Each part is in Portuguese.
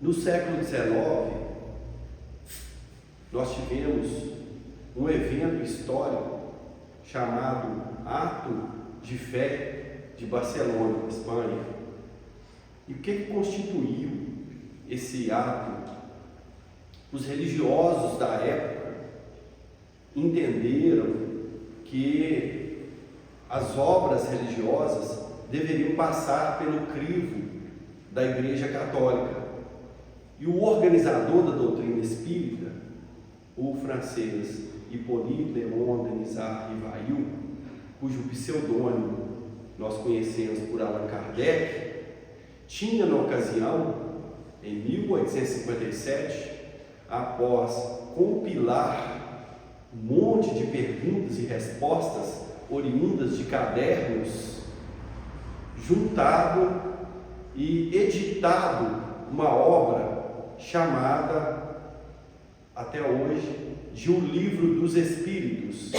No século XIX, nós tivemos um evento histórico chamado Ato de Fé de Barcelona, Espanha. E o que constituiu esse ato? Os religiosos da época entenderam que as obras religiosas deveriam passar pelo crivo da Igreja Católica. E o organizador da doutrina espírita, o francês Hippolyte Léon Denisard Rivail, cujo pseudônimo nós conhecemos por Allan Kardec, tinha na ocasião, em 1857, após compilar um monte de perguntas e respostas oriundas de cadernos, juntado e editado uma obra chamada, até hoje, de O Livro dos Espíritos.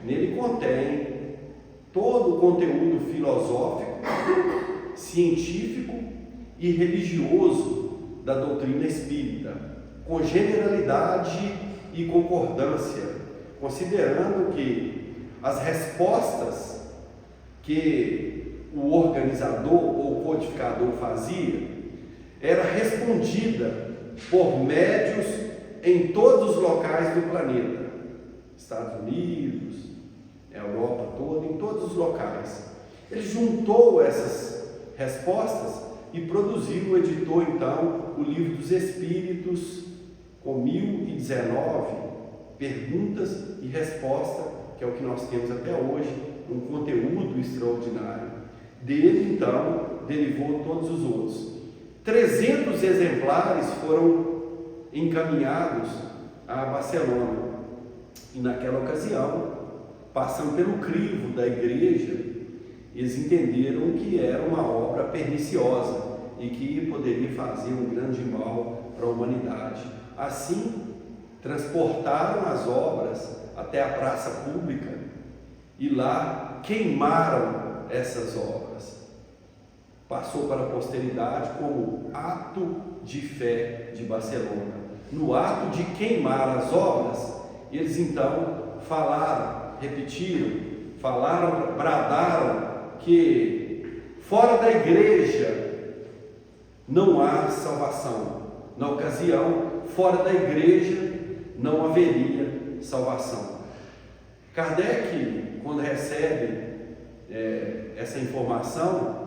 Nele contém todo o conteúdo filosófico, científico e religioso da doutrina espírita, com generalidade e concordância, considerando que as respostas que o organizador ou codificador fazia era respondida por médios em todos os locais do planeta, Estados Unidos, Europa toda, em todos os locais. Ele juntou essas respostas e produziu, editou então o Livro dos Espíritos, com 1019 perguntas e respostas, que é o que nós temos até hoje, um conteúdo extraordinário. Dele então derivou todos os outros. 300 exemplares foram encaminhados a Barcelona, e naquela ocasião, passando pelo crivo da igreja, eles entenderam que era uma obra perniciosa e que poderia fazer um grande mal para a humanidade. Assim, transportaram as obras até a praça pública e lá queimaram essas obras. Passou para a posteridade como Ato de Fé de Barcelona. No ato de queimar as obras, eles então falaram, repetiram, falaram, bradaram que fora da igreja não há salvação. Na ocasião, fora da igreja não haveria salvação. Kardec, quando recebe essa informação,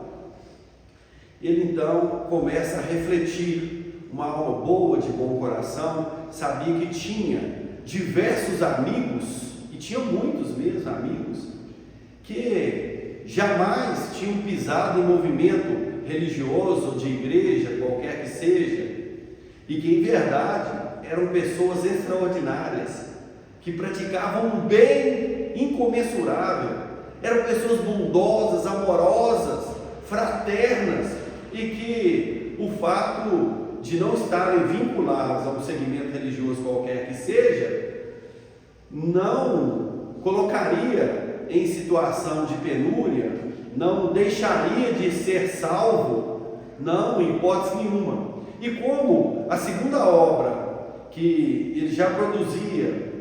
ele então começa a refletir. Uma alma boa, de bom coração, sabia que tinha diversos amigos, e tinha muitos mesmo amigos, que jamais tinham pisado em movimento religioso ou de igreja, qualquer que seja, e que em verdade eram pessoas extraordinárias, que praticavam um bem incomensurável, eram pessoas bondosas, amorosas, fraternas, e que o fato de não estarem vinculados a um segmento religioso qualquer que seja, não colocaria em situação de penúria, não deixaria de ser salvo, não, em hipótese nenhuma. E como a segunda obra, que ele já produzia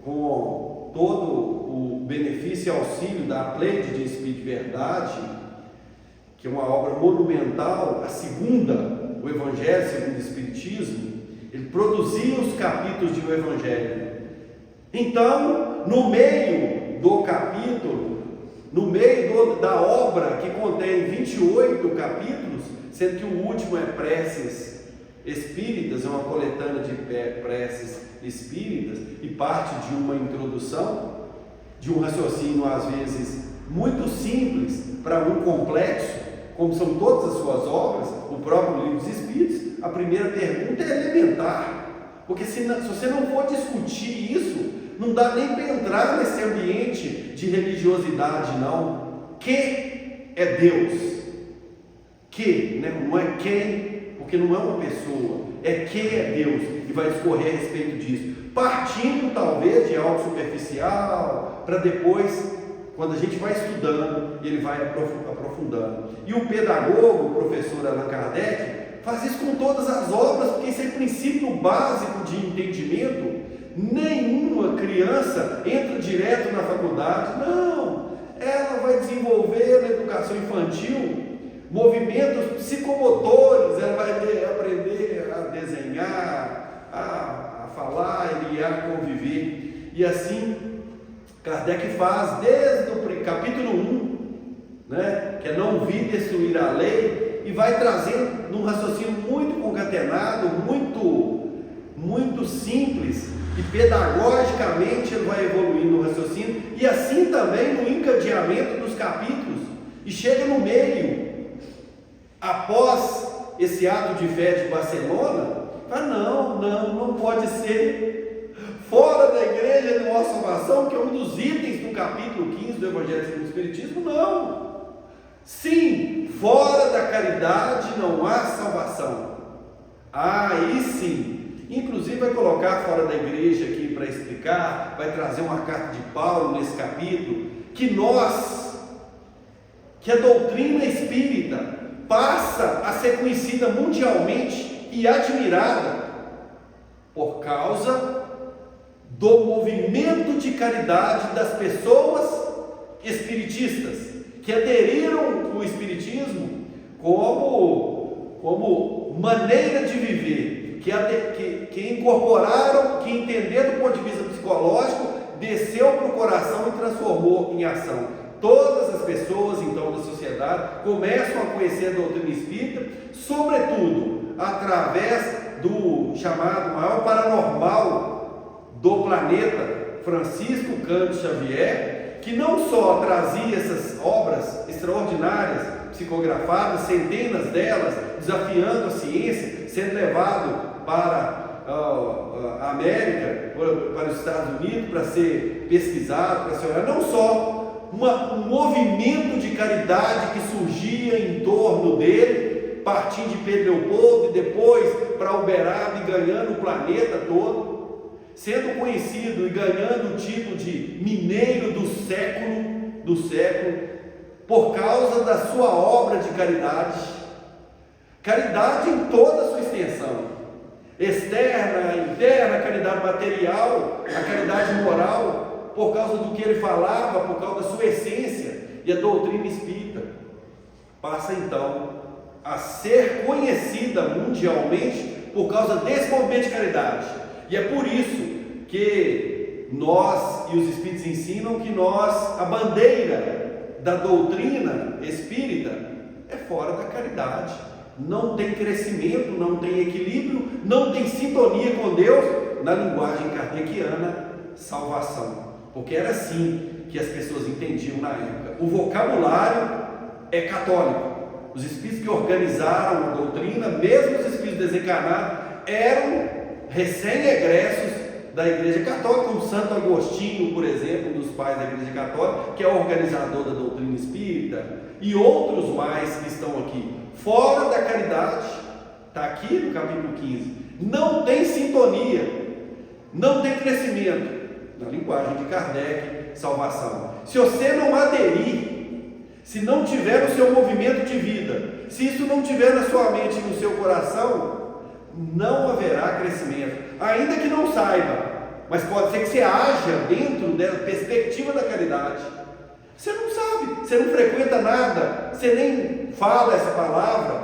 com todo o benefício e auxílio da Pleiade de Espírito de Verdade, que é uma obra monumental, a segunda, o Evangelho segundo o Espiritismo, ele produzia os capítulos de O Evangelho. Então, no meio do capítulo, no meio da obra, que contém 28 capítulos, sendo que o último é Preces Espíritas, é uma coletânea de preces espíritas, e parte de uma introdução, de um raciocínio às vezes muito simples para um complexo, como são todas as suas obras, o próprio Livro dos Espíritos. A primeira pergunta é elementar, porque se você não for discutir isso, não dá nem para entrar nesse ambiente de religiosidade, não. Que é Deus? Que, né? Não é quem, porque não é uma pessoa, é que é Deus, e vai discorrer a respeito disso, partindo talvez de algo superficial, para depois, quando a gente vai estudando, ele vai aprofundando. E o pedagogo, o professor Allan Kardec, Faz isso com todas as obras, porque esse é o princípio básico de entendimento. Nenhuma criança entra direto na faculdade, não. Ela vai desenvolver na educação infantil movimentos psicomotores, ela vai aprender a desenhar, a falar e a conviver. E assim, Kardec faz desde o capítulo 1, né, que é não vir destruir a lei, e vai trazendo num raciocínio muito concatenado, muito simples, e pedagogicamente ele vai evoluindo no raciocínio, e assim também no encadeamento dos capítulos, e chega no meio, após esse ato de fé de Barcelona, fala, não pode ser fora da igreja de nossa salvação, que é um dos itens do capítulo 15 do Evangelho segundo o Espiritismo, não. Sim, fora da caridade não há salvação. Aí sim. Inclusive vai colocar fora da igreja aqui para explicar, vai trazer uma carta de Paulo nesse capítulo, que a doutrina espírita passa a ser conhecida mundialmente e admirada por causa do movimento de caridade das pessoas espiritistas, que aderiram ao espiritismo como maneira de viver, que incorporaram, que entenderam do ponto de vista psicológico, desceu para o coração e transformou em ação. Todas as pessoas então da sociedade começam a conhecer a doutrina espírita, sobretudo através do chamado maior paranormal do planeta, Francisco Cândido Xavier, que não só trazia essas obras extraordinárias, psicografadas, centenas delas, desafiando a ciência, sendo levado para a América, para os Estados Unidos, para ser pesquisado, para ser olhado, não só um movimento de caridade que surgia em torno dele, partindo de Pedro Leopoldo e depois para Uberaba e ganhando o planeta todo, sendo conhecido e ganhando o título de mineiro do século, por causa da sua obra de caridade em toda a sua extensão, externa, interna, a caridade material, a caridade moral, por causa do que ele falava, por causa da sua essência. E a doutrina espírita passa então a ser conhecida mundialmente por causa desse movimento de caridade. E é por isso que nós e os espíritos ensinam que a bandeira da doutrina espírita é fora da caridade. Não tem crescimento, não tem equilíbrio, não tem sintonia com Deus, na linguagem kardeciana, salvação. Porque era assim que as pessoas entendiam na época. O vocabulário é católico. Os espíritos que organizaram a doutrina, mesmo os espíritos desencarnados, eram recém-egressos da Igreja Católica, como Santo Agostinho, por exemplo, um dos pais da Igreja Católica, que é o organizador da doutrina espírita, e outros mais que estão aqui. Fora da caridade, está aqui no capítulo 15, não tem sintonia, não tem crescimento, na linguagem de Kardec, salvação. Se você não aderir, se não tiver no seu movimento de vida, se isso não tiver na sua mente e no seu coração, não haverá crescimento, ainda que não saiba, mas pode ser que você haja dentro da perspectiva da caridade. Você não sabe, você não frequenta nada, você nem fala essa palavra,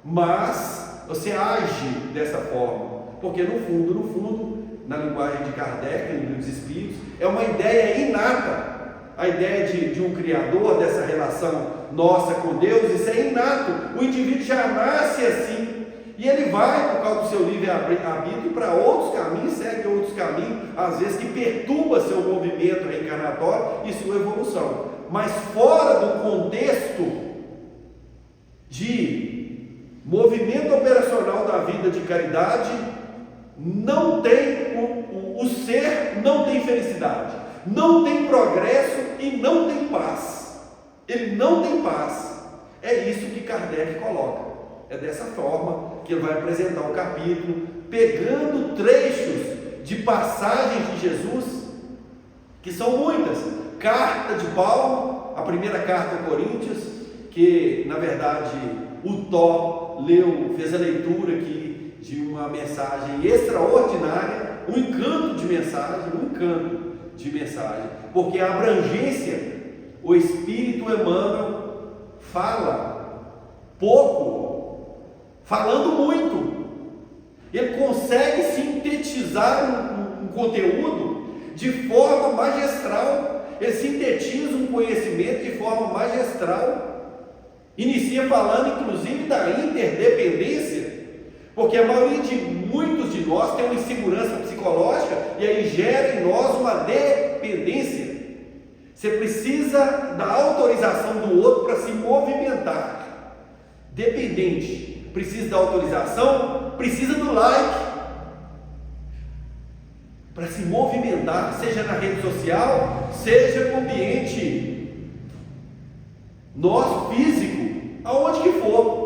mas você age dessa forma, porque no fundo, na linguagem de Kardec, no livro dos Espíritos, é uma ideia inata, a ideia de um Criador, dessa relação nossa com Deus. Isso é inato, o indivíduo já nasce assim, e ele vai, por causa do seu livre-arbítrio, para outros caminhos, segue outros caminhos, às vezes que perturba seu movimento reencarnatório e sua evolução. Mas fora do contexto de movimento operacional da vida de caridade, não tem o ser não tem felicidade, não tem progresso e não tem paz. Ele não tem paz. É isso que Kardec coloca. É dessa forma que ele vai apresentar o capítulo, pegando trechos de passagens de Jesus, que são muitas. Carta de Paulo, a primeira carta a Coríntios, que na verdade o Tó fez a leitura aqui de uma mensagem extraordinária, um encanto de mensagem, porque a abrangência, o Espírito Emmanuel fala pouco, falando muito. Ele consegue sintetizar um conteúdo de forma magistral. Ele sintetiza um conhecimento de forma magistral. Inicia falando inclusive da interdependência, porque a maioria de muitos de nós tem uma insegurança psicológica e aí gera em nós uma dependência. Você precisa da autorização do outro para se movimentar. Dependente, precisa da autorização, precisa do like para se movimentar, seja na rede social, seja no ambiente nosso físico, aonde que for.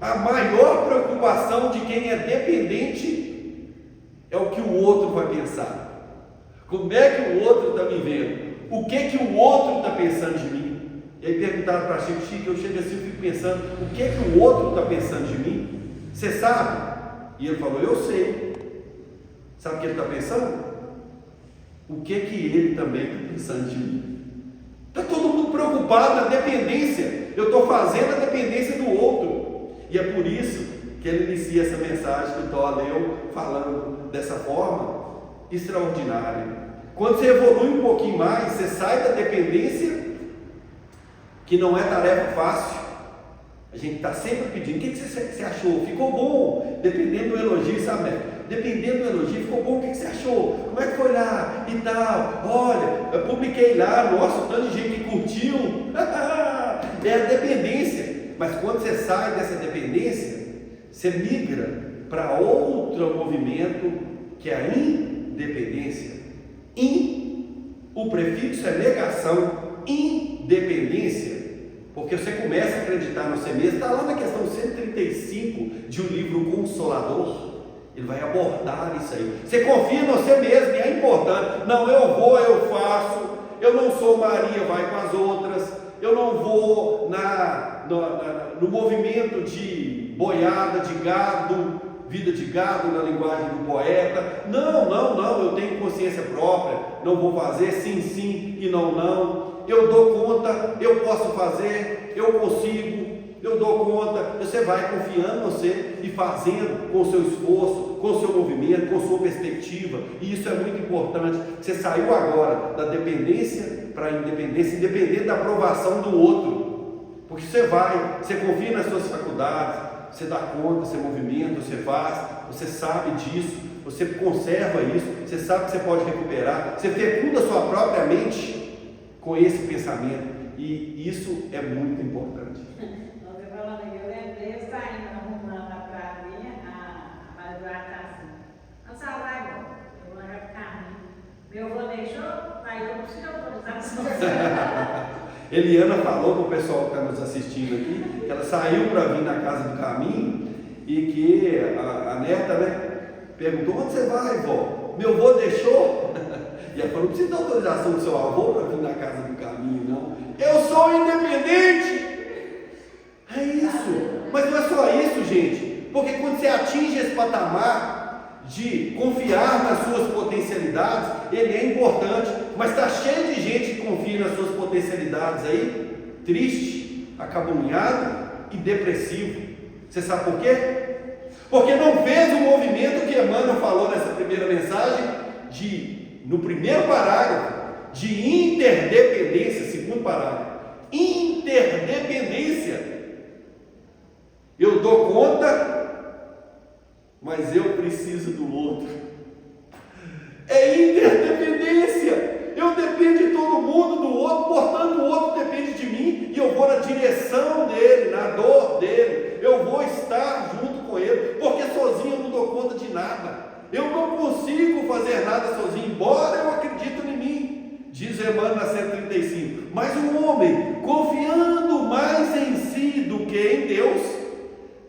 A maior preocupação de quem é dependente é o que o outro vai pensar. Como é que o outro está me vendo? O que o outro está pensando de mim? E aí perguntaram para Chico, eu chego assim e fico pensando, o que o outro está pensando de mim? Você sabe? E ele falou, eu sei. Sabe o que ele está pensando? O que ele também está pensando de mim? Está todo mundo preocupado na dependência. Eu estou fazendo a dependência do outro. E é por isso que ele inicia essa mensagem que o Tó leu, falando dessa forma extraordinária. Quando você evolui um pouquinho mais, você sai da dependência, que não é tarefa fácil. A gente está sempre pedindo, o que você achou? Ficou bom? Dependendo do elogio, sabe? Dependendo do elogio, ficou bom, o que você achou? Como é que foi lá? E tal, olha, eu publiquei lá, nossa, tanto de gente que curtiu. É a dependência. Mas quando você sai dessa dependência, você migra para outro movimento, que é a independência. O prefixo é negação, independência, porque você começa a acreditar no você mesmo. Está lá na questão 135 de um livro Consolador. Ele vai abordar isso aí. Você confia no você mesmo, e é importante. Não, eu vou, eu faço. Eu não sou Maria, vai com as outras. Eu não vou no movimento de boiada, de gado, vida de gado na linguagem do poeta. Não, eu tenho consciência própria. Não vou fazer sim e não. Eu dou conta, eu posso fazer, eu consigo. Eu dou conta. Você vai confiando em você e fazendo com o seu esforço, com o seu movimento, com a sua perspectiva. E isso é muito importante. Você saiu agora da dependência para a independência, independente da aprovação do outro. Porque você confia nas suas faculdades, você dá conta, você movimenta, você faz, você sabe disso, você conserva isso, você sabe que você pode recuperar, você fecunda a sua própria mente com esse pensamento. E isso é muito importante. Eu lembrei, eu saindo arrumando a praia, a Maria Eduarda está assim, não sai lá, irmão, eu vou largar pro caminho. Meu avô deixou, aí eu não preciso autorização. Eliana falou para o pessoal que está nos assistindo aqui, que ela saiu para vir na casa do caminho e que a neta, né, perguntou, onde você vai, vó? Meu avô deixou? E ela falou, não precisa da autorização do seu avô para vir na casa do caminho, não. Eu sou independente! É isso, mas não é só isso, gente, porque quando você atinge esse patamar de confiar nas suas potencialidades, ele é importante, mas está cheio de gente que confia nas suas potencialidades aí, triste, acabunhado e depressivo. Você sabe por quê? Porque não fez o movimento que Emmanuel falou nessa primeira mensagem, no primeiro parágrafo, de interdependência, segundo parágrafo, interdependência. Eu dou conta, mas eu preciso do outro. É interdependência. Eu dependo de todo mundo, do outro, portanto o outro depende de mim, e eu vou na direção dele, na dor dele, eu vou estar junto com ele, porque sozinho eu não dou conta de nada. Eu não consigo fazer nada sozinho, embora eu acredite em mim, diz Emmanuel na 135. Mas o homem, confiando mais em si do que em Deus,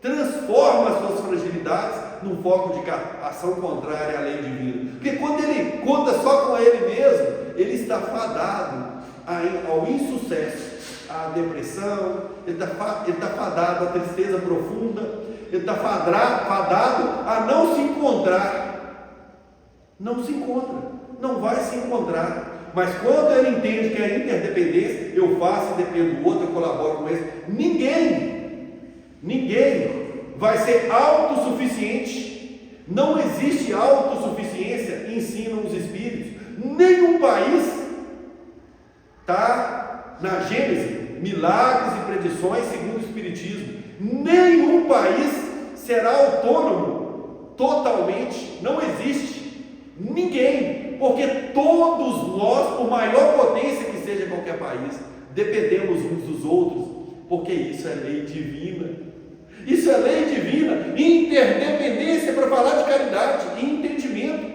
transforma as suas fragilidades num foco de ação contrária à lei divina. Porque quando ele conta só com ele mesmo, ele está fadado ao insucesso, à depressão, ele está fadado à tristeza profunda, ele está fadado a não se encontrar. Não se encontra, não vai se encontrar. Mas quando ele entende que a interdependência, eu faço e dependo do outro, eu colaboro com ele, ninguém vai ser autossuficiente. Não existe autossuficiência, ensinam os Espíritos. Nenhum país está na Gênese, milagres e predições segundo o Espiritismo. Nenhum país será autônomo totalmente, não existe. Ninguém, porque todos nós, por maior potência que seja qualquer país, dependemos uns dos outros, porque isso é lei divina. Isso é lei divina, interdependência, para falar de caridade e entendimento.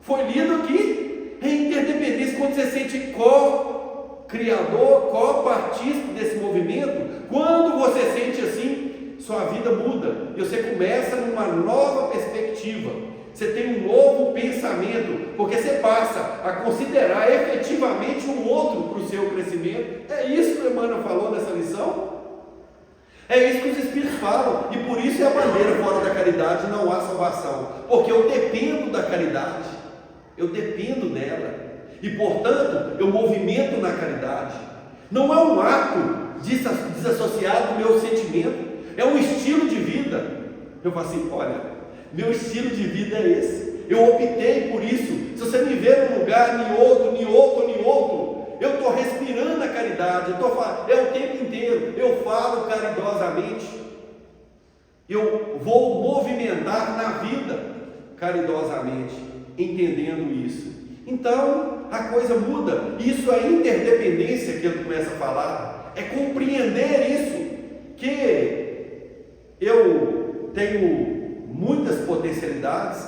Foi lido aqui, é interdependência, quando você sente co-criador, co-partícipe desse movimento, quando você sente assim, sua vida muda, e você começa numa nova perspectiva, você tem um novo pensamento, porque você passa a considerar efetivamente o outro para o seu crescimento. É isso que o Emmanuel falou nessa lição. É isso que os Espíritos falam, e por isso é a bandeira: fora da caridade não há salvação, porque eu dependo da caridade, eu dependo dela, e portanto eu movimento na caridade. Não é um ato desassociado do meu sentimento, é um estilo de vida. Eu falo assim: olha, meu estilo de vida é esse, eu optei por isso. Se você me ver num lugar, nem outro, eu estou respirando a caridade, é o tempo inteiro, eu falo caridosamente, eu vou movimentar na vida caridosamente, entendendo isso. Então a coisa muda. Isso é interdependência que ele começa a falar, é compreender isso, que eu tenho muitas potencialidades,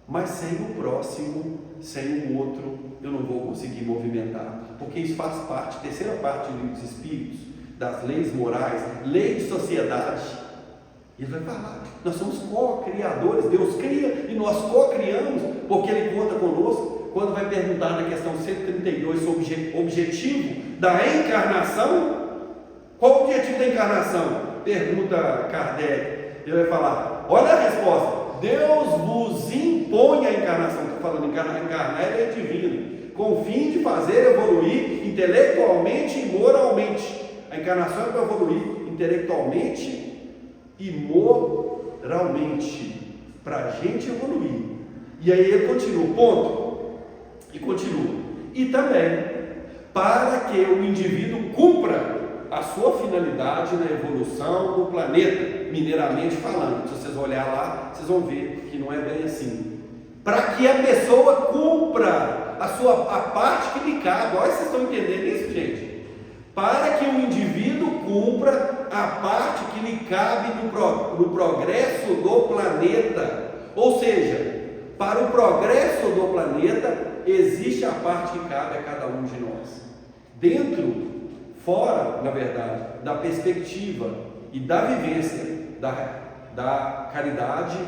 mas sem o próximo, sem o outro, eu não vou conseguir movimentar, porque isso faz parte, terceira parte do livro dos Espíritos, das leis morais, lei de sociedade. Ele vai falar, nós somos co-criadores, Deus cria e nós co-criamos, porque Ele conta conosco. Quando vai perguntar na questão 132 sobre o objetivo da encarnação, qual o objetivo da encarnação? Pergunta Kardec. Ele vai falar, olha a resposta: Deus vos impõe a encarnação. Estou falando encarnar, ele é divino, com o fim de fazer evoluir intelectualmente e moralmente. A encarnação é para evoluir intelectualmente e moralmente, para a gente evoluir. E aí ele continua, ponto, e continua. E também para que o indivíduo cumpra a sua finalidade na evolução do planeta, mineiramente falando. Se vocês olharem lá, vocês vão ver que não é bem assim. Para que a pessoa cumpra a parte que lhe cabe. Olha, vocês estão entendendo isso, gente? Para que o indivíduo cumpra a parte que lhe cabe no progresso do planeta. Ou seja, para o progresso do planeta, existe a parte que cabe a cada um de nós. Fora, na verdade, da perspectiva e da vivência da caridade,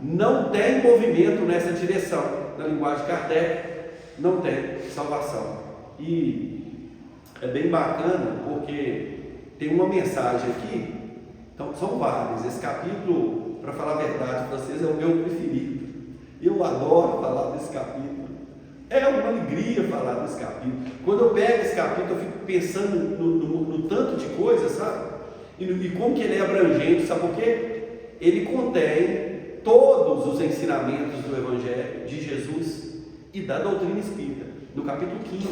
não tem movimento nessa direção. Na linguagem de Kardec, não tem salvação. E é bem bacana, porque tem uma mensagem aqui, então são vários. Esse capítulo, para falar a verdade para vocês, é o meu preferido. Eu adoro falar desse capítulo. É uma alegria falar desse capítulo. Quando eu pego esse capítulo, eu fico pensando no tanto de coisas, sabe? E como que ele é abrangente, sabe por quê? Ele contém todos os ensinamentos do Evangelho de Jesus e da doutrina espírita. No capítulo 15,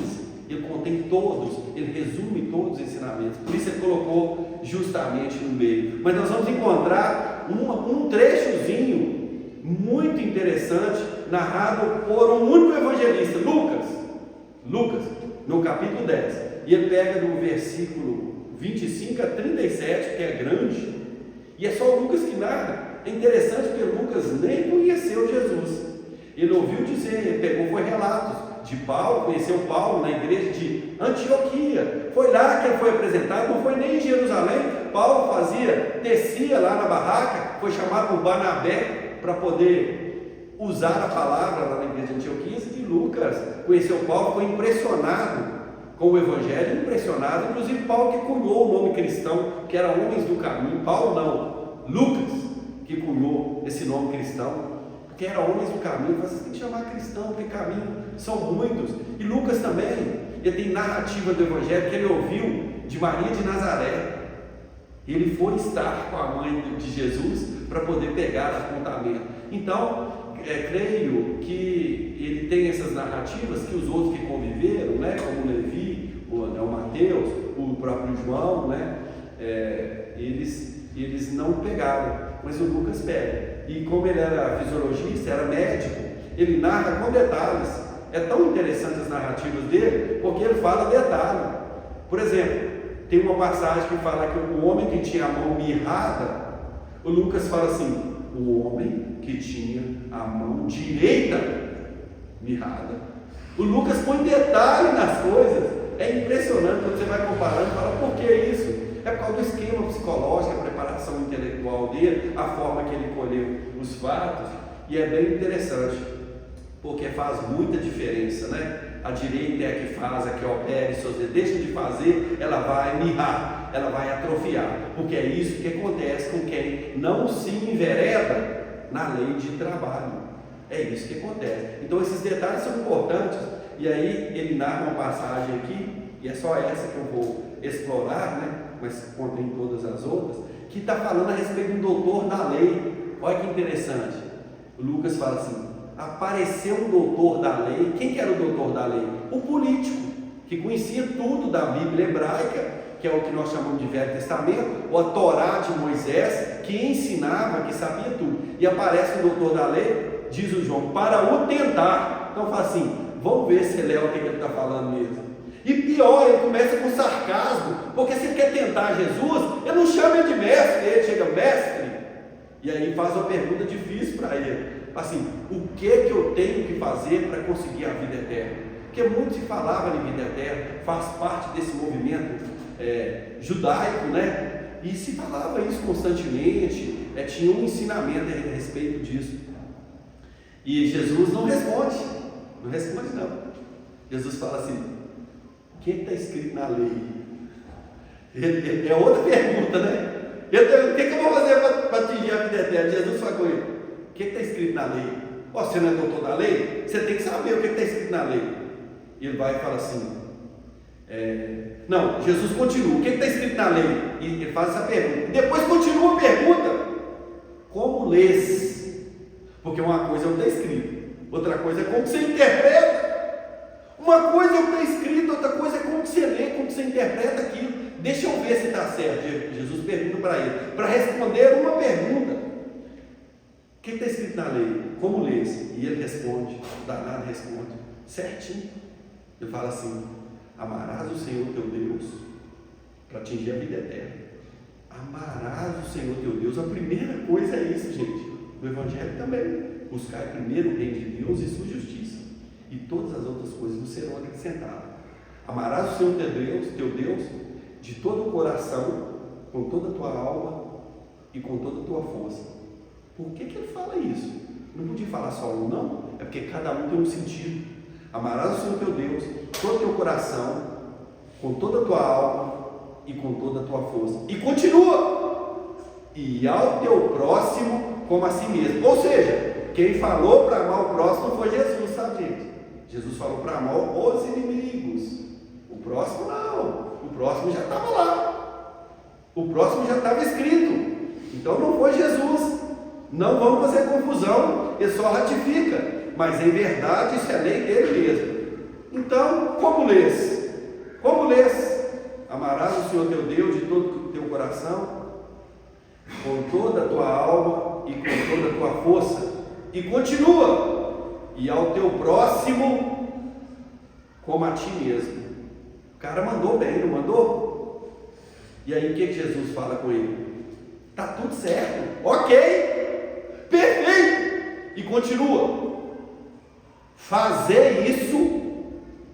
ele contém todos, ele resume todos os ensinamentos. Por isso ele colocou justamente no meio. Mas nós vamos encontrar um trechozinho muito interessante, narrado por um único evangelista, Lucas, no capítulo 10, e ele pega do versículo 25 a 37, que é grande, e é só Lucas que narra. É interessante porque Lucas nem conheceu Jesus, ele ouviu dizer, pegou, foi relatos de Paulo, conheceu Paulo na igreja de Antioquia, foi lá que ele foi apresentado, não foi nem em Jerusalém. Paulo tecia lá na barraca, foi chamado por Barnabé para poder usar a palavra lá na igreja de Antioquia. E Lucas conheceu Paulo, foi impressionado com o Evangelho, impressionado. Inclusive Paulo que cunhou o nome cristão, que era Homens do Caminho. Paulo não, Lucas que cunhou esse nome cristão, porque era Homens do Caminho. Vocês têm que chamar cristão, porque caminho são muitos. E Lucas também, ele tem narrativa do Evangelho que ele ouviu de Maria de Nazaré. Ele foi estar com a mãe de Jesus para poder pegar apontamento. Então, creio que ele tem essas narrativas que os outros que conviveram, né, como o Levi, o Mateus, o próprio João, né, eles não pegaram, mas o Lucas pega. E como ele era fisiologista, era médico, ele narra com detalhes. É tão interessante as narrativas dele, porque ele fala detalhe. Por exemplo, tem uma passagem que fala que o homem que tinha a mão mirrada, o Lucas fala assim: o homem que tinha a mão direita mirrada. O Lucas põe detalhe nas coisas. É impressionante quando você vai comparando e fala: por que isso? É por causa do esquema psicológico, a preparação intelectual dele, a forma que ele colheu os fatos. E é bem interessante, porque faz muita diferença, né? A direita é a que faz, a que opera, e se você deixa de fazer, ela vai mirrar, ela vai atrofiar, porque é isso que acontece com quem não se envereda na lei de trabalho. É isso que acontece. Então esses detalhes são importantes. E aí ele narra uma passagem aqui, e é só essa que eu vou explorar, né? Mas contém todas as outras, que está falando a respeito do doutor da lei. Olha que interessante. O Lucas fala assim: apareceu um doutor da lei. Quem que era o doutor da lei? O político, que conhecia tudo da Bíblia hebraica, que é o que nós chamamos de Velho Testamento, ou a Torá de Moisés, que ensinava, que sabia tudo. E aparece o doutor da lei, diz o João, para o tentar. Então fala assim: vamos ver se ele é o que ele está falando mesmo. E pior, ele começa com sarcasmo, porque se ele quer tentar Jesus, ele não chama ele de mestre, ele chega: mestre. E aí faz uma pergunta difícil para ele, assim: o que eu tenho que fazer para conseguir a vida eterna? Porque muito se falava em vida eterna, faz parte desse movimento judaico, né? E se falava isso constantemente, tinha um ensinamento a respeito disso. E Jesus não responde não. Jesus fala assim: o que está escrito na lei? É outra pergunta, né? O que eu vou fazer para atingir a vida eterna? Jesus fala com ele: o que está escrito na lei? Você não é doutor da lei? Você tem que saber o que está escrito na lei. E ele vai e fala assim: não, Jesus continua: o que está escrito na lei? E ele faz essa pergunta. E depois continua a pergunta: como lês? Porque uma coisa é o que está escrito, outra coisa é como você interpreta. Uma coisa é o que está escrito, outra coisa é como você lê, como você interpreta aquilo. Deixa eu ver se está certo. Jesus pergunta para ele, para responder uma pergunta: o que está escrito na lei? Como lês? E ele responde, o danado responde certinho. Ele fala assim: amarás o Senhor teu Deus para atingir a vida eterna. Amarás o Senhor teu Deus. A primeira coisa é isso, gente. No Evangelho também: buscar primeiro o reino de Deus e sua justiça, e todas as outras coisas nos serão acrescentadas. Amarás o Senhor teu Deus de todo o coração, com toda a tua alma e com toda a tua força. Por que ele fala isso? Não podia falar só um, não? É porque cada um tem um sentido. Amarás o Senhor teu Deus, todo o teu coração, com toda a tua alma e com toda a tua força. E continua: e ao teu próximo como a si mesmo. Ou seja, quem falou para amar o próximo foi Jesus, sabe, gente? Jesus falou para amar os inimigos. O próximo não. O próximo já estava lá. O próximo já estava escrito. Então não foi Jesus. Não vamos fazer confusão. Ele só ratifica. Mas em verdade isso é lei dele mesmo. Então, como lês? Como lês? Amarás o Senhor teu Deus de todo o teu coração, com toda a tua alma e com toda a tua força. E continua: e ao teu próximo como a ti mesmo. O cara mandou bem, não mandou? E aí o que Jesus fala com ele? Tá tudo certo, ok, perfeito. E continua: fazer isso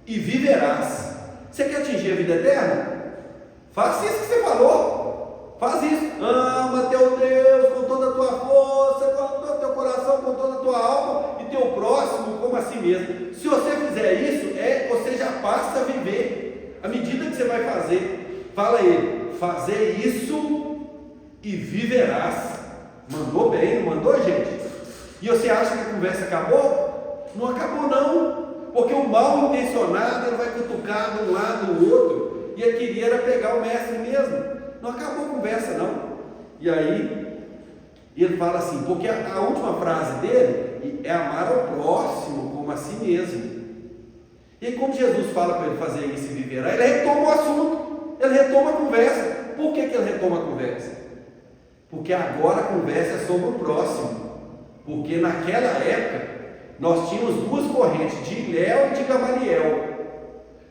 e viverás. Você quer atingir a vida eterna? Faça isso que você falou. Faz isso. Ama teu Deus com toda a tua força, com todo o teu coração, com toda a tua alma, e teu próximo como a si mesmo. Se você fizer isso, você já passa a viver. À medida que você vai fazer, fala ele, fazer isso e viverás. Mandou bem, não mandou, gente? E você acha que a conversa acabou? Não acabou não, porque o mal intencionado ele vai cutucar de um lado do outro, e ele queria era pegar o mestre mesmo. Não acabou a conversa não. E aí ele fala assim, porque a última frase dele é amar ao próximo como a si mesmo. E aí, como Jesus fala para ele fazer isso e viverá, ele retoma o assunto, ele retoma a conversa. Por que ele retoma a conversa? Porque agora a conversa é sobre o próximo. Porque naquela época nós tínhamos duas correntes, de Hilel e de Gamaliel,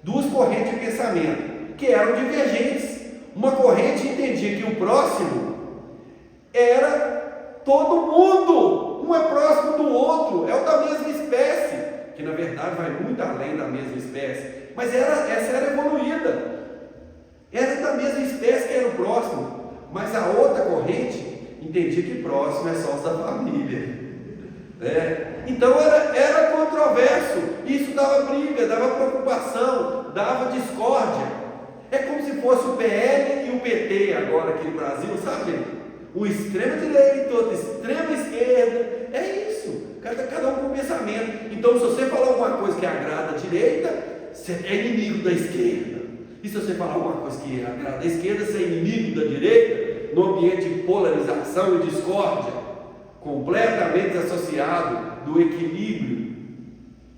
duas correntes de pensamento que eram divergentes. Uma corrente entendia que o próximo era todo mundo, um é próximo do outro, é o da mesma espécie, que na verdade vai muito além da mesma espécie, mas essa era evoluída, era da mesma espécie que era o próximo. Mas a outra corrente entendia que próximo é só os da família. Então era controverso, isso dava briga, dava preocupação, dava discórdia. É como se fosse o PL e o PT agora aqui no Brasil, sabe, gente? Um extrema direita, outro extrema esquerda. É isso, cada um com pensamento. Então, se você falar alguma coisa que agrada a direita, você é inimigo da esquerda. E se você falar alguma coisa que agrada a esquerda, você é inimigo da direita, no ambiente de polarização e discórdia, completamente associado do equilíbrio,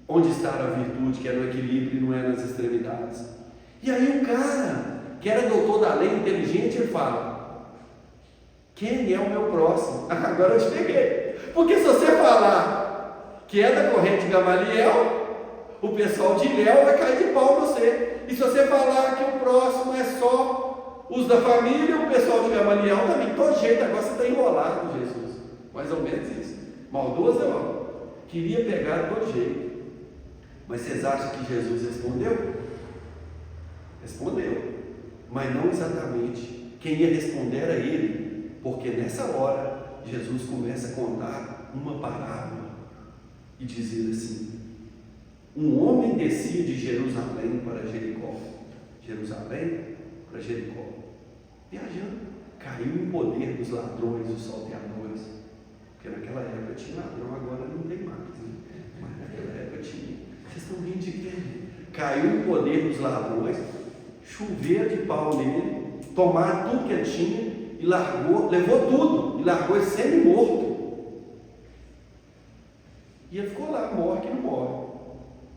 onde está a virtude, que é no equilíbrio e não é nas extremidades. E aí o cara, que era doutor da lei, inteligente, ele fala, quem é o meu próximo? Agora eu cheguei. Porque se você falar que é da corrente de Gamaliel, o pessoal de Hilel vai cair de pau em você. E se você falar que o próximo é só os da família, o pessoal de Gamaliel também. Todo jeito, agora você está enrolado com Jesus. Mais ou menos isso. Maldoso é mal. Queria pegar de todo jeito. Mas vocês acham que Jesus respondeu? Respondeu. Mas não exatamente. Quem ia responder era ele. Porque nessa hora, Jesus começa a contar uma parábola. E dizer assim, um homem descia de Jerusalém para Jericó. Jerusalém para Jericó. Viajando. Caiu em poder dos ladrões, dos salteadores. Porque naquela época tinha ladrão, agora não tem mais. Né? Mas naquela época tinha. Vocês estão rindo de quê? Caiu em poder dos ladrões, chover de pau nele, tomaram tudo que ele tinha e largou, levou tudo e largou ele semi-morto. E ele ficou lá, morre que não morre.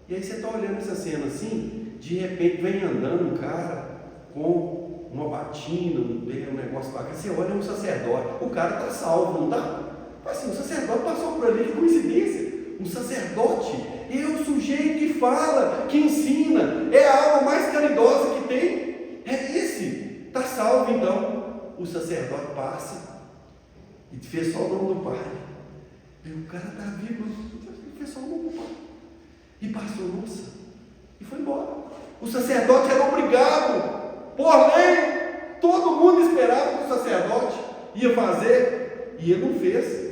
E aí você está olhando essa cena assim, de repente vem andando um cara com uma batina, um negócio bacana, você olha, é um sacerdote, o cara está salvo, não está? Assim, o sacerdote passou por ali, que coincidência, um sacerdote, é o sujeito que fala, que ensina, é a alma mais caridosa que tem, é esse, está salvo então. O sacerdote passa e fez só o nome do Pai, e o cara está vivo, fez só o nome do Pai, e passou, nossa, e foi embora. O sacerdote era obrigado, por lei, todo mundo esperava que o sacerdote ia fazer, e ele não fez.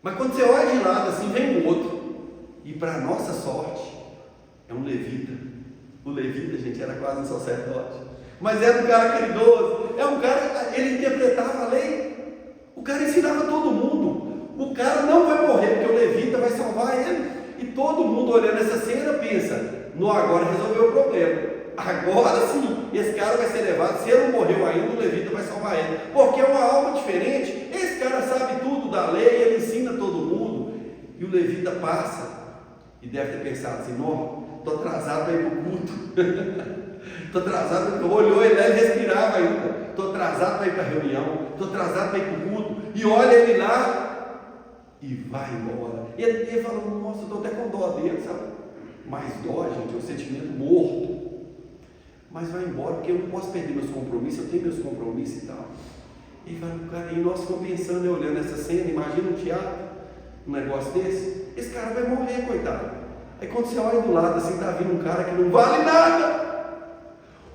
Mas quando você olha de lado assim, vem um outro, e para nossa sorte, é um levita. O levita, gente, era quase um sacerdote, mas era um cara caridoso, é um cara, ele interpretava a lei, o cara ensinava todo mundo, o cara não vai morrer, porque o levita vai salvar ele, e todo mundo olhando essa cena pensa, no agora resolveu o problema, agora sim, esse cara vai ser levado, se ele não morreu ainda, o levita vai salvar ele, porque é uma alma diferente, esse cara sabe tudo da lei, ele ensina todo mundo, e o levita passa, e deve ter pensado assim, não, estou atrasado para ir para o culto, estou atrasado, olhou ele respirava ainda, estou atrasado para ir para a reunião, estou atrasado para ir para o culto, e olha ele lá, e vai embora, ele fala, nossa, estou até com dó dele, sabe, mas dó, gente, é um sentimento morto, mas vai embora, porque eu não posso perder meus compromissos, eu tenho meus compromissos e tal, e vai, cara, e nós ficamos pensando, olhando essa cena, imagina um teatro, um negócio desse, esse cara vai morrer, coitado. Aí quando você olha do lado assim, está vindo um cara que não vale nada.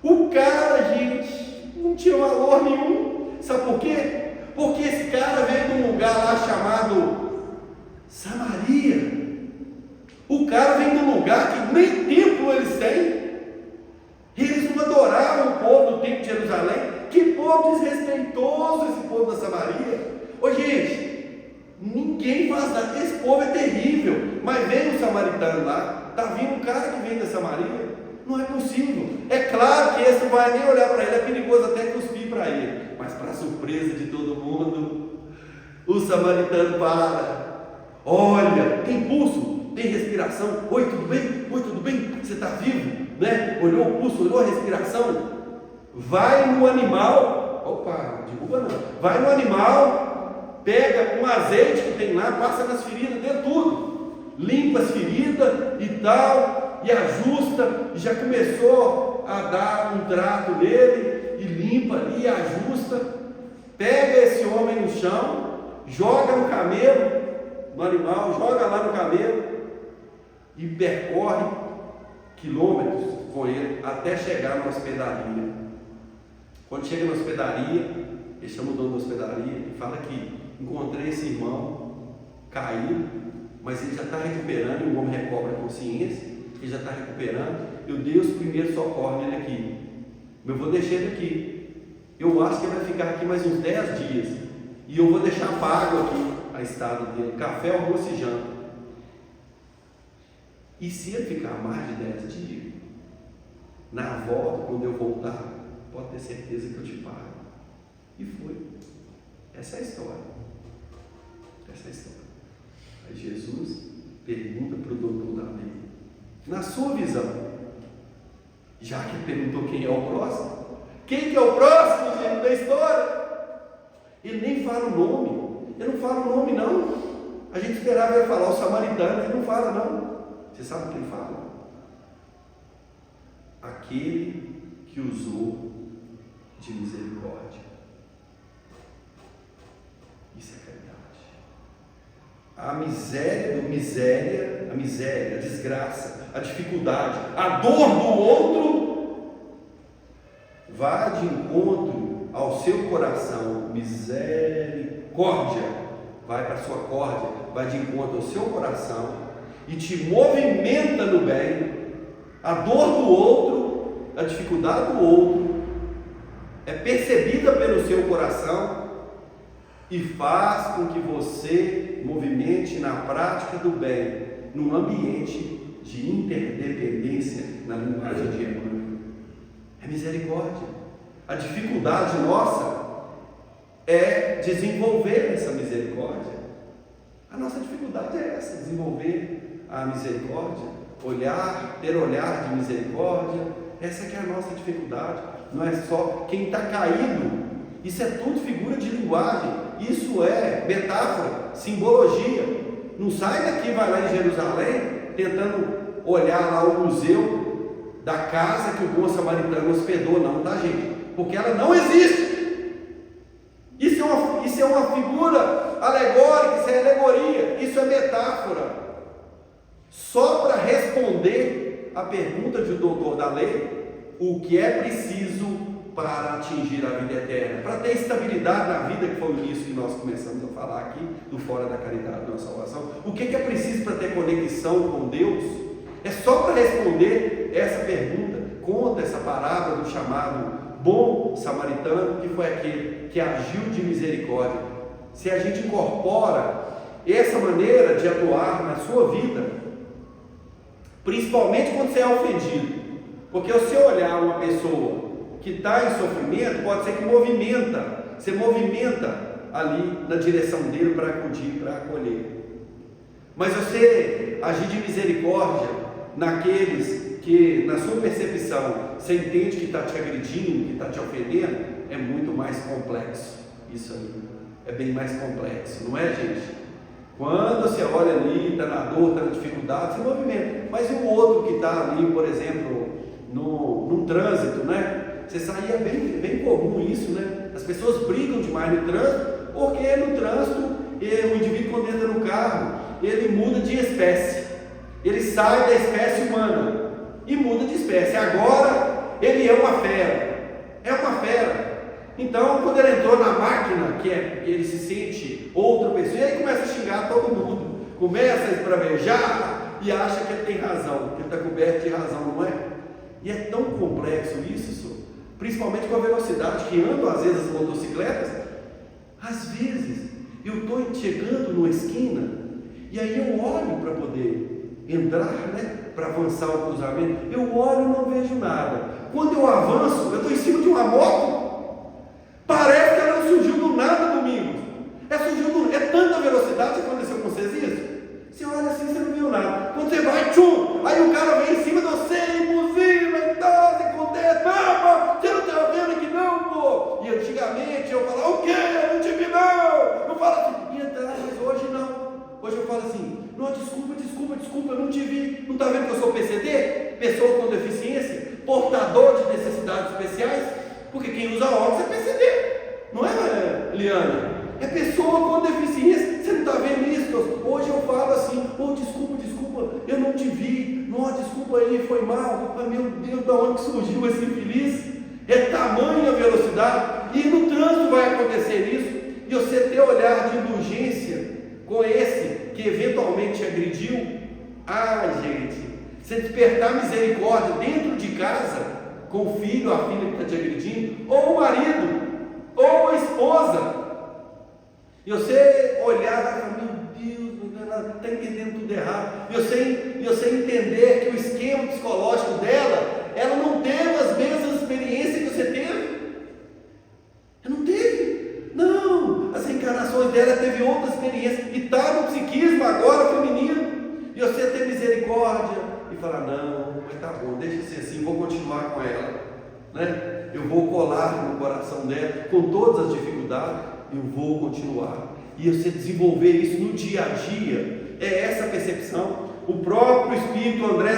O cara, gente, não tinha valor nenhum. Sabe por quê? Porque esse cara veio de um lugar lá chamado Samaria. O cara vem de um lugar que nem templo eles têm. esse povo é terrível. Mas vem um samaritano lá, está vindo um cara que vem da Samaria. Não é possível. É claro que esse não vai nem olhar para ele, é perigoso até cuspir para ele. Mas para surpresa de todo mundo, o samaritano para. Olha, tem pulso, tem respiração. Oi, tudo bem? Oi, tudo bem? Você está vivo? Né? Olhou o pulso, olhou a respiração. Vai no animal. Opa, derruba não. Vai no animal, pega um azeite que tem lá, passa nas feridas, dê tudo. Limpa as feridas e tal, e ajusta, e já começou a dar um trato nele, e limpa ali, e ajusta. Pega esse homem no chão, joga no camelo, no animal, joga lá no camelo, e percorre quilômetros com ele, até chegar na hospedaria. Quando chega na hospedaria, ele chama o dono da hospedaria e fala que encontrei esse irmão caído, mas ele já está recuperando, e o homem recobra a consciência, ele já está recuperando, e o Deus primeiro socorre ele aqui. Eu vou deixar ele aqui. Eu acho que ele vai ficar aqui mais uns 10 dias, e eu vou deixar pago aqui a estada dele, café, almoço e janta. E se ele ficar mais de 10 dias, na volta, quando eu voltar, pode ter certeza que eu te pago. E foi. Essa é a história. Essa é a história. Aí Jesus pergunta para o doutor da lei: na sua visão, já que ele perguntou quem é o próximo, quem que é o próximo, gente, da história? Ele nem fala o nome. Ele não fala o nome, não. A gente esperava ele falar o samaritano, ele não fala, não. Você sabe o que ele fala? Aquele que usou de misericórdia. Isso é caridade. A miséria, a desgraça, a dificuldade, a dor do outro vai de encontro ao seu coração. Misericórdia vai para a sua córdia, vai de encontro ao seu coração e te movimenta no bem. A dor do outro, a dificuldade do outro é percebida pelo seu coração e faz com que você movimente na prática do bem, num ambiente de interdependência, na linguagem de Emmanuel. É misericórdia. A dificuldade nossa é desenvolver essa misericórdia. A nossa dificuldade é essa, desenvolver a misericórdia, ter olhar de misericórdia. Essa que é a nossa dificuldade. Não é só quem está caído. Isso é tudo figura de linguagem. Isso é metáfora, simbologia. Não sai daqui, vai lá em Jerusalém, tentando olhar lá o museu da casa que o bom samaritano hospedou, não, tá, gente? Porque ela não existe. Isso é uma figura alegórica, isso é alegoria, isso é metáfora. Só para responder a pergunta de doutor da lei, o que é preciso para atingir a vida eterna, para ter estabilidade na vida, que foi o início que nós começamos a falar aqui, do Fora da Caridade, da Salvação. O que é preciso para ter conexão com Deus? É só para responder essa pergunta. Conta essa parábola do chamado bom samaritano, que foi aquele que agiu de misericórdia. Se a gente incorpora essa maneira de atuar na sua vida, principalmente quando você é ofendido, porque se você olhar uma pessoa que está em sofrimento, pode ser que você movimenta ali na direção dele para acudir, para acolher. Mas você agir de misericórdia naqueles que, na sua percepção, você entende que está te agredindo, que está te ofendendo, é muito mais complexo. Isso aí é bem mais complexo, não é, gente? Quando você olha ali, está na dor, está na dificuldade, você movimenta. Mas e o outro que está ali, por exemplo, no trânsito, né? Você saía bem comum isso, né? As pessoas brigam demais no trânsito, porque no trânsito o indivíduo, quando entra no carro, ele muda de espécie. Ele sai da espécie humana e muda de espécie. Agora ele é uma fera. É uma fera. Então, quando ele entrou na máquina, ele se sente outra pessoa, e aí começa a xingar todo mundo, começa a esbravejar e acha que ele tem razão, que ele está coberto de razão, não é? E é tão complexo isso, principalmente com a velocidade que andam às vezes as motocicletas. Às vezes eu estou chegando numa esquina E aí eu olho para poder entrar, né? Para avançar o cruzamento. Eu olho e não vejo nada. Quando eu avanço, eu estou em cima de uma moto. Parece que ela não surgiu do nada, Domingos. É tanta velocidade. Aconteceu com vocês isso? Você olha assim, você não viu nada. Quando você vai, tchum! Aí o cara vem em cima de você, buzina e tal, você acontece. Não, você não está vendo que não, pô? E antigamente eu falava, o quê? Eu não te vi, não! Eu falo assim, mas hoje não. Hoje eu falo assim, não, desculpa, eu não te vi. Não está vendo que eu sou PCD? Pessoa com deficiência? Portador de necessidades especiais? Porque quem usa óculos é PCD. Não é, Liana? É pessoa com deficiência. Você não está vendo isso, Deus? Hoje eu falo assim, desculpa, eu não te vi. Não, desculpa aí, foi mal. Mas meu Deus, de onde surgiu esse infeliz? É tamanha velocidade. E no trânsito vai acontecer isso. E você ter olhar de indulgência com esse que eventualmente te agrediu. Gente, você despertar misericórdia dentro de casa com o filho, a filha que está te agredindo, ou o marido, ou a esposa. E você olhar e falar, meu Deus, está entendendo tudo errado. E você entender que o esquema psicológico dela, ela não teve as mesmas experiências que você teve. Ela não teve. Não, as reencarnações dela teve outra experiência. E está no psiquismo agora feminino. E você ter misericórdia e falar, não, mas tá bom, deixa ser assim, vou continuar com ela. Né? Eu vou colar no coração dela, com todas as dificuldades. Eu vou continuar. E você desenvolver isso no dia a dia. É essa percepção. O próprio espírito André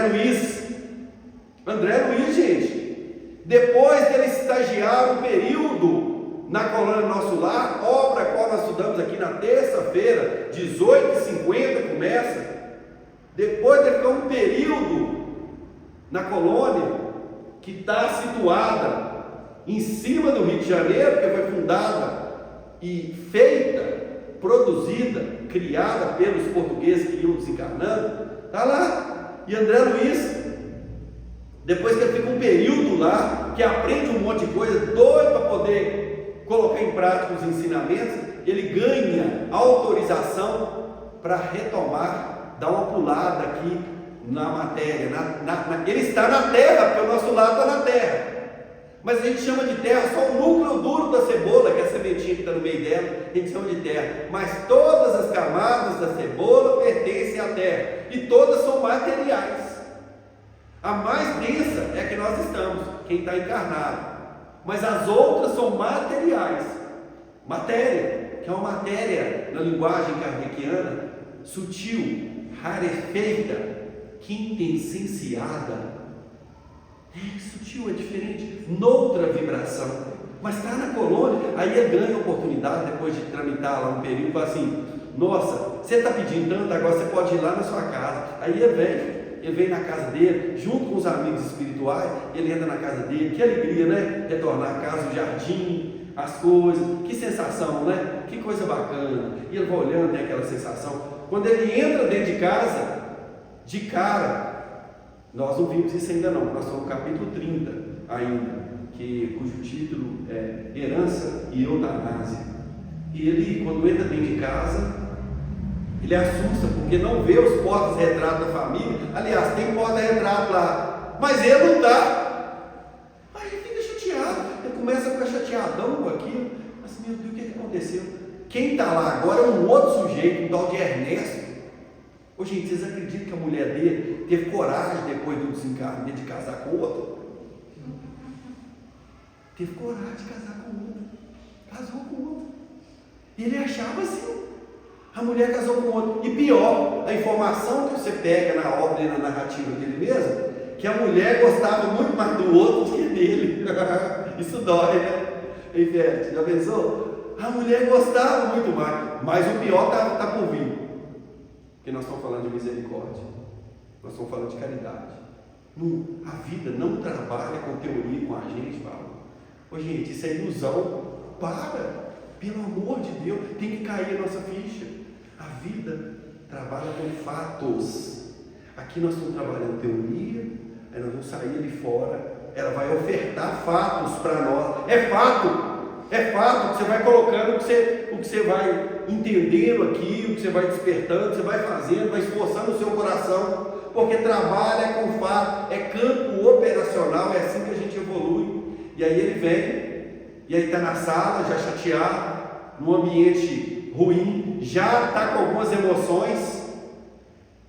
Luiz, gente, depois dele estagiar um período na colônia Nosso Lar, obra a qual nós estudamos aqui na terça-feira, 18h50 começa. Depois de ficar um período na colônia, que está situada em cima do Rio de Janeiro, que foi fundada e feita, produzida, criada pelos portugueses que iam desencarnando, está lá. E André Luiz, depois que ele fica um período lá, que aprende um monte de coisa, doido para poder colocar em prática os ensinamentos, ele ganha autorização para retomar, dar uma pulada aqui na matéria. Ele está na terra, porque o nosso lado está na terra. Mas a gente chama de terra só o núcleo duro da cebola, que é a sementinha que está no meio dela, a gente chama de terra. Mas todas as camadas da cebola pertencem à terra, e todas são materiais. A mais densa é a que nós estamos, quem está encarnado. Mas as outras são materiais. Matéria, que é uma matéria, na linguagem kardeciana, sutil, rarefeita, quintessenciada. É sutil, é diferente, noutra vibração, mas está na colônia. Aí ele ganha a oportunidade, depois de tramitar lá um período, fala assim, nossa, você está pedindo tanto, agora você pode ir lá na sua casa. Aí ele vem na casa dele, junto com os amigos espirituais, ele entra na casa dele, que alegria, né? Retornar a casa, o jardim, as coisas, que sensação, né? Que coisa bacana. E ele vai olhando, tem aquela sensação. Quando ele entra dentro de casa, de cara, nós não vimos isso ainda não, nós estamos no capítulo 30 ainda, cujo título é Herança e Eutanásia. E ele, quando entra dentro de casa, ele assusta, porque não vê os portas-retratos da família. Aliás, tem porta-retrato lá, mas ele não está. Aí ele fica chateado, ele começa a ficar chateadão com aquilo. Mas meu Deus, o que aconteceu? Quem está lá agora é um outro sujeito, um tal de Ernesto. Ô, gente, vocês acreditam que a mulher dele teve coragem, depois do desencarne, de casar com outro? Teve coragem de casar com outro. Casou com outro. E ele achava assim. A mulher casou com outro. E pior, a informação que você pega na obra e na narrativa dele mesmo, que a mulher gostava muito mais do outro do que dele. Isso dói, né? Ivete, já pensou? A mulher gostava muito mais. Mas o pior está por vir. Porque nós estamos falando de misericórdia, nós estamos falando de caridade. A vida não trabalha com teoria com a gente, Paulo. Ô, gente, isso é ilusão. Pelo amor de Deus, tem que cair a nossa ficha. A vida trabalha com fatos. Aqui nós estamos trabalhando teoria, aí nós vamos sair ali fora, ela vai ofertar fatos para nós. É fato que você vai colocando, o que você vai entendendo aquilo, que você vai despertando, você vai fazendo, vai esforçando o seu coração, porque trabalho é com fato, é campo operacional, é assim que a gente evolui. E aí ele vem, e aí está na sala, já chateado, num ambiente ruim, já está com algumas emoções,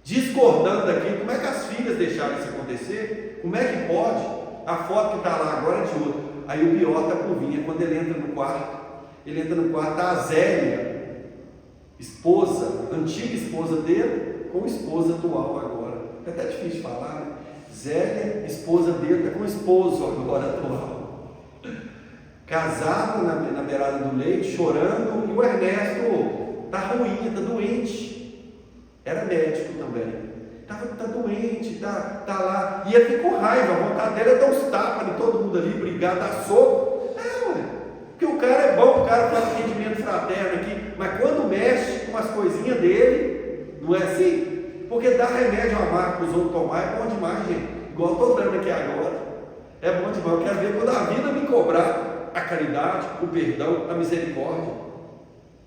discordando daquilo. Como é que as filhas deixaram isso acontecer? Como é que pode? A foto que está lá agora é de outro. Aí o pior está por vir, é quando ele entra no quarto. Ele entra no quarto, está a Zélia, esposa, antiga esposa dele, com esposa atual agora. É até difícil falar, né? Zélia, esposa dele, está com esposo agora atual. Casado na beirada do leite, chorando, e o Ernesto está ruim, está doente. Era médico também. Está doente, está lá. E ele fica com raiva, a vontade dele é dar uns tapas em todo mundo ali, brigar, dar soco. Porque o cara é bom, o cara faz atendimento fraterno aqui, mas quando mexe com as coisinhas dele, não é assim? Porque dar remédio amargo para os outros tomar é bom demais, gente. Igual eu estou dando aqui agora. É bom demais. Eu quero ver quando a vida me cobrar a caridade, o perdão, a misericórdia.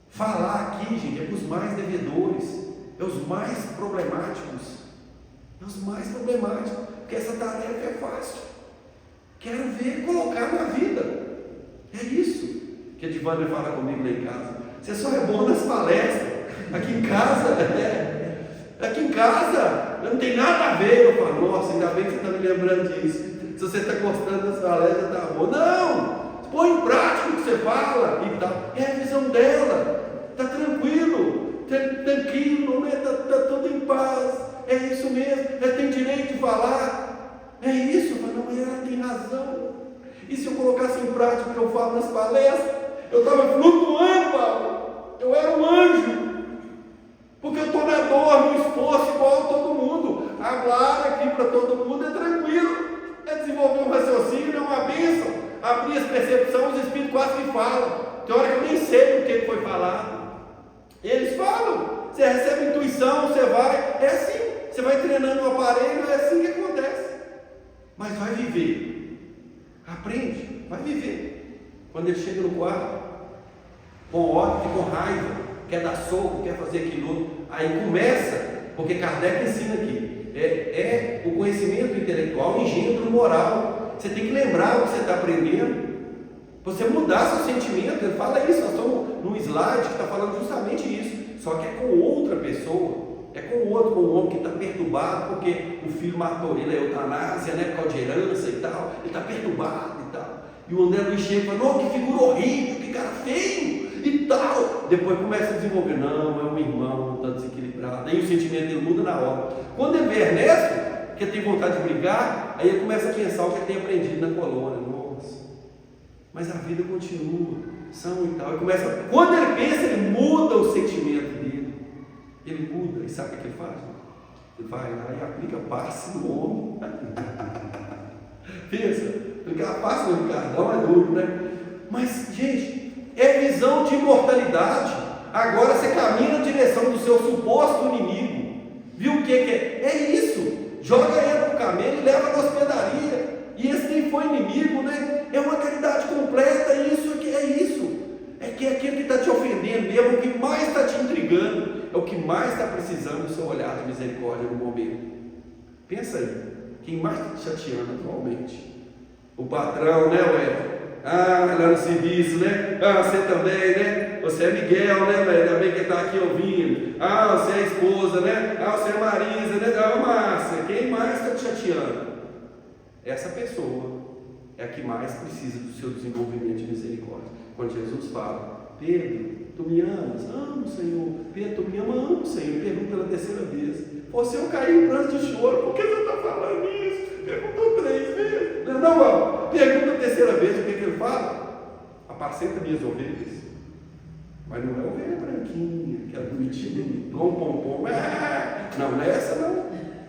Falar aqui, gente, é para os mais devedores, é os mais problemáticos. É os mais problemáticos, porque essa tarefa é fácil. Quero ver colocar na vida. É isso que a Divânia fala comigo lá em casa. Você só é bom nas palestras. Aqui em casa, aqui em casa, não tem nada a ver. Eu falo, nossa, ainda bem que você está me lembrando disso. Se você está gostando das palestras, está bom. Não! Põe em prática o que você fala e tal. É a visão dela. Está tranquilo, tranquilo, né? Está tudo em paz. É isso mesmo. Ela tem direito de falar. É isso. Mas não, ela tem razão. E se eu colocasse em prática o que eu falo nas palestras, eu estava flutuando, Paulo. Eu era um anjo. Porque eu estou na dor, no esforço, igual a todo mundo. Falar aqui para todo mundo é tranquilo. É desenvolver um raciocínio, é uma bênção. Abrir as percepções, os espíritos quase que falam. Tem hora que eu nem sei o que foi falado. Eles falam. Você recebe intuição, você vai. É assim. Você vai treinando o aparelho, é assim que acontece. Mas vai viver. Aprende, vai viver. Quando ele chega no quarto, com ódio, com raiva, quer dar soco, quer fazer aquilo, aí começa, porque Kardec ensina aqui, o conhecimento intelectual engendra o moral. Você tem que lembrar o que você está aprendendo, você mudar seu sentimento. Ele fala isso, nós estamos num slide que está falando justamente isso, só que é com outra pessoa. É com o outro, com o homem que está perturbado, porque o filho matou ele, é eutanásia, né, por causa de herança e tal, ele está perturbado e tal. E o André Luiz chega e fala, não, que figura horrível, que cara feio e tal. Depois começa a desenvolver, não, é um irmão, está desequilibrado. Aí o sentimento dele muda na hora. Quando ele vê Ernesto, que tem vontade de brigar, aí ele começa a pensar o que ele tem aprendido na colônia. Nossa, mas a vida continua, são e tal. Quando ele pensa, ele muda o sentimento dele. Ele muda, e sabe o que ele faz? Ele vai lá e aplica passe no homem. Pensa, aplicar passe no Ricardão é duro, né? Mas, gente, é visão de imortalidade. Agora você caminha na direção do seu suposto inimigo. Viu o que é? É isso. Joga ele no camelo e leva na hospedaria. E esse nem foi inimigo, né? É uma caridade completa. Isso é isso. É que é aquele que está te ofendendo mesmo, o que mais está te intrigando, é o que mais está precisando do seu olhar de misericórdia no momento. Pensa aí, quem mais está te chateando atualmente? O patrão, né, ué? Lá no serviço, né? Você também, né? Você é Miguel, né, velho? Ainda bem que está aqui ouvindo. Você é a esposa, né? Você é Marisa, né? Márcia, quem mais está te chateando? Essa pessoa é a que mais precisa do seu desenvolvimento de misericórdia. Quando Jesus fala, Pedro, tu me amas? Amo, Senhor. Pedro, tu me ama? Amo, Senhor. Pergunta pela terceira vez. Você eu caí em pranto de choro. Por que você está falando isso? Perguntou 3 vezes. Não, pergunta a terceira vez. O que ele fala? Apacenta minhas ovelhas. Mas não é ovelha branquinha, que é bonitinha, igual um pompom. Não é essa, não.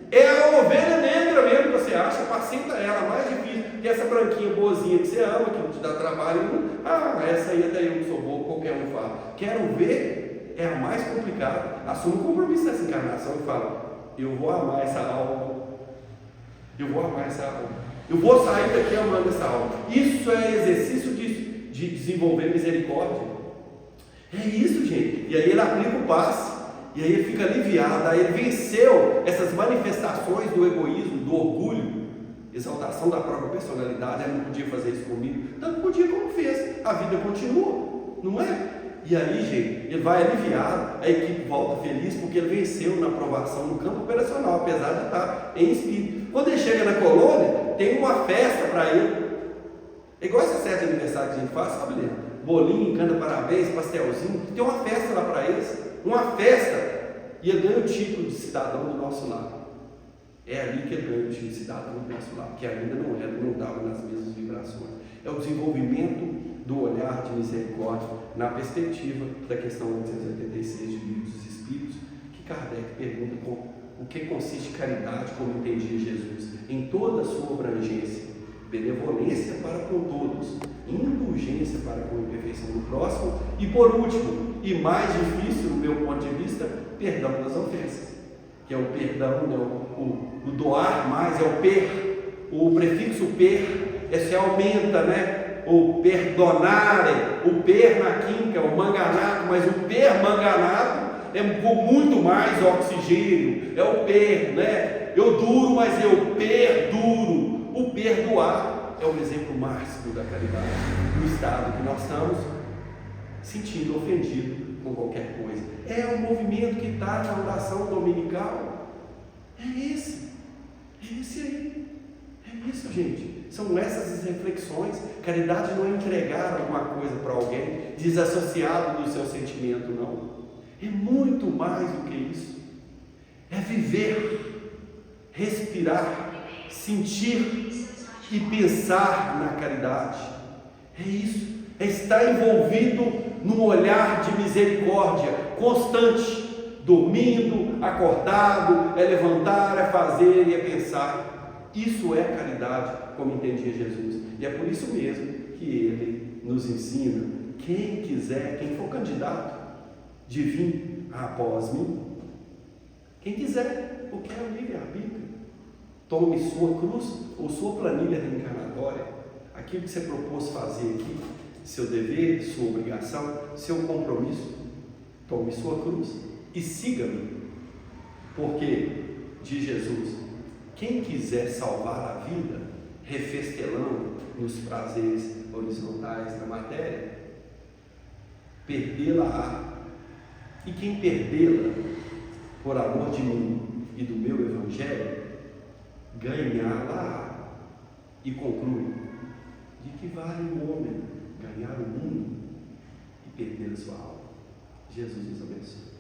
É a ovelha negra mesmo que você acha, apacenta ela, mais difícil. E essa branquinha boazinha que você ama, que não te dá trabalho, essa aí até eu que sou boa, qualquer um fala. Quero ver, é a mais complicada. Assume um compromisso nessa encarnação e fala, eu vou amar essa alma. Eu vou amar essa alma. Eu vou sair daqui amando essa alma. Isso é exercício de desenvolver misericórdia. É isso, gente. E aí ele aplica o passe, e aí ele fica aliviado, aí ele venceu essas manifestações do egoísmo, do orgulho, exaltação da própria personalidade. Ele não podia fazer isso comigo, tanto podia como fez. A vida continua, não é? E aí, gente, ele vai aliviado, a equipe volta feliz porque ele venceu na aprovação no campo operacional, apesar de estar em espírito. Quando ele chega na colônia, tem uma festa para ele. É igual essa festa de aniversário que a gente faz, sabe, Leandro? Bolinho, canta parabéns, pastelzinho. Tem uma festa lá para eles, uma festa, e ele ganha o título de cidadão do nosso lar. É ali que ele ganha o título de cidadão do nosso lar, porque ainda não era, não estava nas mesmas vibrações. É o desenvolvimento do olhar de misericórdia na perspectiva da questão 886 de Livro dos Espíritos, que Kardec pergunta o que consiste caridade como entendia Jesus, em toda a sua abrangência: benevolência para com todos, indulgência para com a imperfeição do próximo e, por último, e mais difícil do meu ponto de vista, perdão das ofensas, que é o perdão, né? o doar mais, é o prefixo per, esse aumenta, né? O perdonare, o per na quinca, o manganato, mas o permanganato é com muito mais oxigênio, é o per, né? Eu duro, mas eu perduro. O perdoar é o exemplo máximo da caridade, no estado que nós estamos, sentindo ofendido com qualquer coisa. É o movimento que está na oração dominical. É esse aí. É isso, gente. São essas as reflexões. Caridade não é entregar alguma coisa para alguém desassociado do seu sentimento, não. É muito mais do que isso. É viver, respirar, sentir e pensar na caridade. É isso. É estar envolvido num olhar de misericórdia constante, dormindo, acordado, é levantar, é fazer e é pensar. Isso é caridade, como entendia Jesus. E é por isso mesmo que ele nos ensina: quem quiser, quem for candidato de vir após mim, quem quiser, porque é o livre-arbítrio. Tome sua cruz ou sua planilha reencarnatória, aquilo que você propôs fazer aqui, seu dever, sua obrigação, seu compromisso. Tome sua cruz e siga-me, porque, diz Jesus, quem quiser salvar a vida, refestelando nos prazeres horizontais da matéria, perdê-la-á. E quem perdê-la, por amor de mim e do meu Evangelho, ganhá-la-á. E conclui: de que vale o homem ganhar o mundo e perder a sua alma? Jesus nos abençoe.